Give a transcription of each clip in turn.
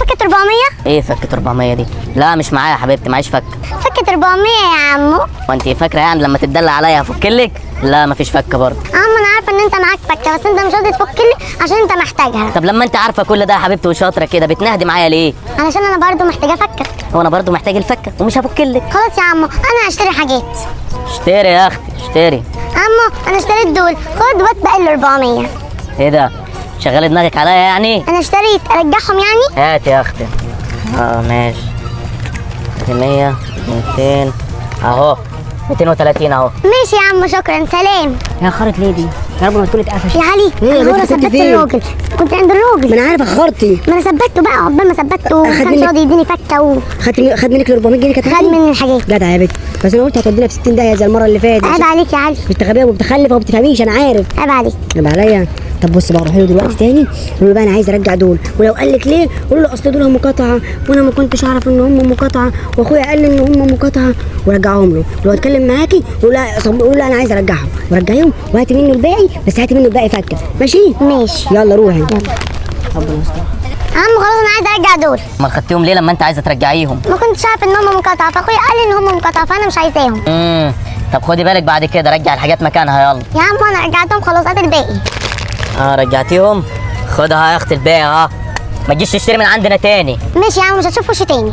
فكة 400؟ ايه فكة 400 دي؟ لا مش معايا يا حبيبتي، معيش فكة. فكة 400 يا عمو. وانت فاكرة يعني لما تتدلع عليا هفكلك؟ لا مفيش فكة برضه. عمو انا عارفة ان انت معاك فكة، بس انت مش راضي تفكلي عشان انت محتاجها. طب لما انت عارفة كل ده يا حبيبتي وشاطرة كده بتنهدي معايا ليه؟ علشان انا برضو محتاجة فكة. وانا برضه محتاج الفكة ومش هفكلك. خلاص يا عمو انا هشتري حاجات. اشتري يا اختي اشتري. عمو انا اشتريت دول، خد واتبقى ال 400. ايه ده؟ شغال دماغك عليا يعني؟ انا اشتريت ارجعهم يعني؟ هات يا اختي. ماشي. 100 200 اهو 230 اهو. ماشي يا عمو شكرا، سلام. يا خرت ليه دي؟ يا رب ما تكون اتقفشت. يا علي ايه يا انا بنت كنت ثبت فين؟ الراجل، كنت عند الراجل. ما انا عارف اخرتي. ما انا ثبته بقى، عقبال ما ثبته أخد كان منك- راضي يديني فكه خد منك ال 400 جنيه كانت خد مني الحاجات. جدع يا بنت، بس انا قلت هتودينا في 60 داهيه زي المره اللي فاتت. عيب عليك يا علي، انت غبيه وبتخلف وما بتفهميش، انا عارف. عيب عليك. عيب عليا. طب بص بقى، روحي له دلوقتي تاني قولي له بقى انا عايز ارجع دول، ولو قال لك ليه قولي له اصل دول مقاطعه وانا ما كنتش اعرف ان هم مقاطعه واخويا قال لي ان هم مقاطعه ورجعهم له. لو اتكلم معاكي قولي له انا عايز ارجعهم ورجعيهم وهاتي منه الباقي، بس هاتي منه الباقي فكه. ماشي؟ ماشي يلا روحي. يلا. ربنا يستر. عم خلاص انا عايز ارجع دول. ما خدتيهم ليه لما انت عايزه ترجعيهم؟ ما كنتش عارف ان هم مقاطعه، فاخويا قال لي ان هم مقاطعه فانا مش عايزاهم. طب خدي بالك بعد كده، رجع الحاجات مكانها يلا. يا عم انا رجعتهم خلاص، هات الباقي. رجعتيهم؟ خدها يا اختي الباقي ما تجيش تشتري من عندنا تاني. ماشي يا عم مش هتشوف وشي تاني.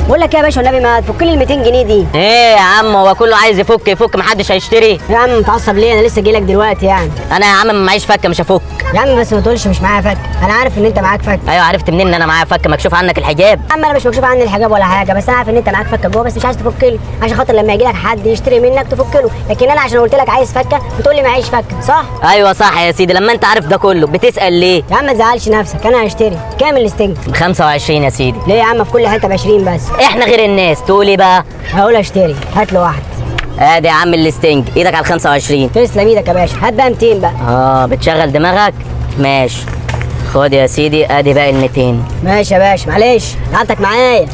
بقول لك يا باشا والنبي ما تفك لي ال 200 جنيه دي. ايه يا عم هو كله عايز يفك محدش هيشتري. يا عم متعصب ليه؟ انا لسه جاي لك دلوقتي يعني. انا يا عم معيش فكه مش هفك. يا عم بس ما تقولش مش معايا فك، انا عارف ان انت معاك فك. ايوه عرفت منين ان انا معايا فك؟ مكشوف عنك الحجاب. يا عم انا مش مكشوف عني الحجاب ولا حاجه، بس انا عارف ان انت معاك فكه جوه بس مش عايز تفك لي عشان خاطر لما يجي لك حد يشتري منك تفك له، لكن انا عشان قلت لك عايز فكه بتقول لي معيش فكه، صح؟ ايوه صح يا سيدي، لما انت عارف ده كله بتسال ليه؟ يا عم ما تزعلش نفسك، انا هشتري. كام الاستنج؟ ب 25 يا سيدي. ليه يا عم في كل حته ب 20 بس؟ احنا غير الناس، تقول ايه بقى؟ هقول اشتري، هات له واحد. ادي يا عم الاستنج، ايدك على ال 25. تسلم ايدك يا باشا، هات بقى 200 بقى. بتشغل دماغك؟ ماشي خد يا سيدي ادي باقي ال 200. ماشي يا باشا، معلش تعبتك معايا.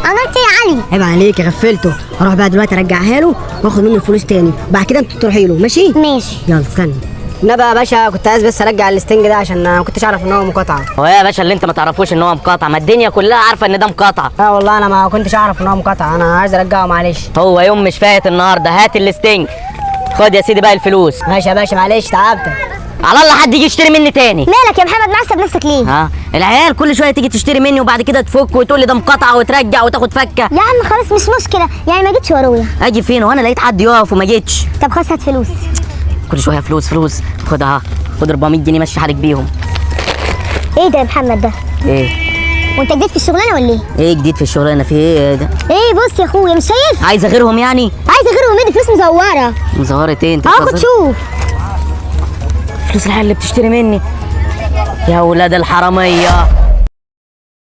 عملت ايه يا علي؟ عيب عليك يا غفلته، هروح بقى دلوقتي ارجعها له واخد منه الفلوس تاني، وبعد كده انت تروحي له. ماشي؟ ماشي. يلا استنى. نبقى يا باشا كنت عايز بس ارجع الاستنج ده عشان ما كنتش اعرف ان هو مقاطعه. هو يا باشا اللي انت ما تعرفوش ان هو مقاطعه؟ ما الدنيا كلها عارفه ان ده مقاطعه. اه والله انا ما كنتش اعرف ان هو مقاطعه، انا عايز ارجعه معلش. هو يوم مش فايت النهارده، هات الاستنج. خد يا سيدي باقي الفلوس. ماشي يا باشا معلش تعبتك. على الله حد يجي يشتري مني تاني. مالك يا محمد معصب نفسك ليه؟ العيال كل شويه تيجي تشتري مني وبعد كده تفك وتقول لي ده مقاطعه وترجع وتاخد فكه. يا عم خلاص مش مشكله، يعني ما جيتش ورايا. اجي فين وانا لقيت حد يقف وما جيتش؟ طب خلاص هات فلوس. كل شويه فلوس. خدها، خد 400 جنيه مشي حالك بيهم. ايه ده يا محمد ده؟ ايه وانت جديد في الشغلانه ولا ايه؟ ايه جديد في الشغلانه؟ في ايه ده؟ ايه بص يا اخويا مش شايف؟ عايزه غيرهم يعني؟ عايزه غيرهم، ايه دي فلوس مزوره. مزهره ايه انت؟ كنت شوف فلوس العيال اللي بتشتري مني. يا ولاد الحراميه.